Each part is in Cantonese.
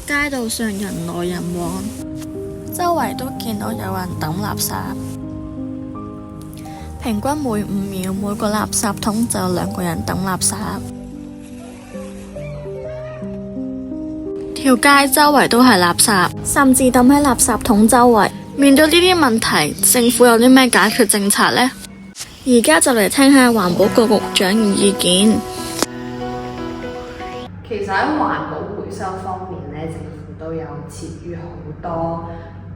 街道上人來人往，周圍都見到有人抌垃圾，平均每5秒每個垃圾桶就有2個人抌垃圾。條街周圍都係垃圾，甚至抌喺垃圾桶周圍。面對呢啲問題，政府有啲咩解決政策呢？而家就嚟聽下環保局局長嘅意見。其實喺環保回收方面咧，政府都有設於好多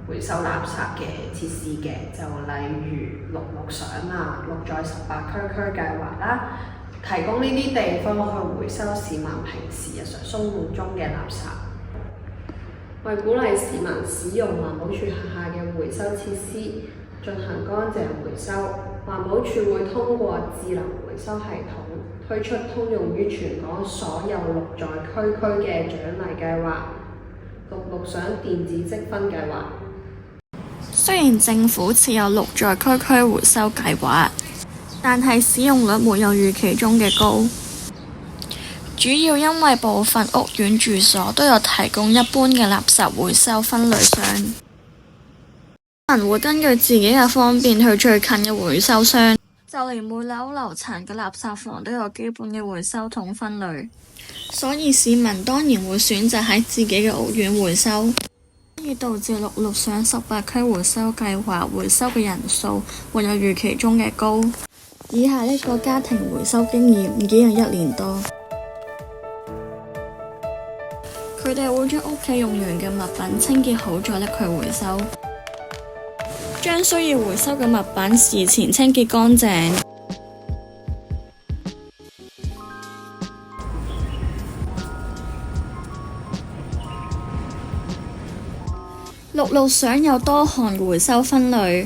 回收垃圾嘅設施嘅，就例如綠綠賞啊、綠在18區計劃啦，提供呢啲地方去回收市民平時日常生活中嘅垃圾。為鼓勵市民使用環保署轄下嘅回收設施進行乾淨回收，環保署會通過智能回收系統推出通用於全港所有綠在區嘅獎勵計劃——綠綠賞電子積分計劃。雖然政府設有綠在區回收計劃，但係使用率沒有預期中嘅高。主要因為部分屋苑住所都有提供一般嘅垃圾回收分類箱，市民會根據自己嘅方便去最近嘅回收箱，就連每樓樓層嘅垃圾房都有基本嘅回收桶分類，所以市民當然會選擇喺自己嘅屋苑回收，所以導致綠綠賞18區回收計劃回收嘅人數沒有預期中嘅高。以下呢個家庭回收經驗已經有1年多。佢哋會將屋企用完嘅物品清潔好再拎去回收，將需要回收嘅物品事前清潔乾淨。綠綠賞有多項回收分類，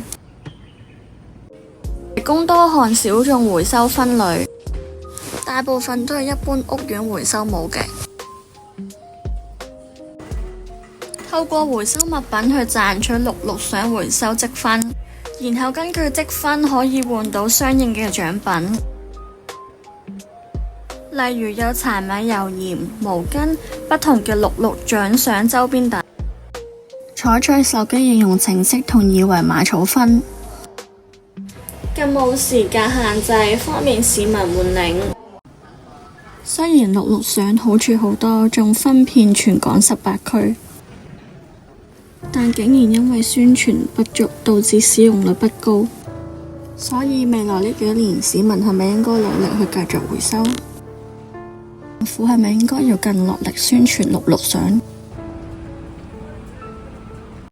提供多項小眾回收分類，大部分都係一般屋苑回收冇嘅。透過回收物品去賺取綠綠賞回收積分，然後根據積分可以換到相應嘅獎品，例如有柴米油鹽、毛巾、不同嘅綠綠獎賞周邊等。採取手機應用程式同二維碼儲分，更冇時間限制，方便市民換領。雖然綠綠賞好處好多，仲分遍全港18區。但竟然因為宣傳不足，導致使用率不高。所以未來呢幾年，市民係咪應該努力去繼續回收？政府係咪應該要更落力宣傳綠綠賞？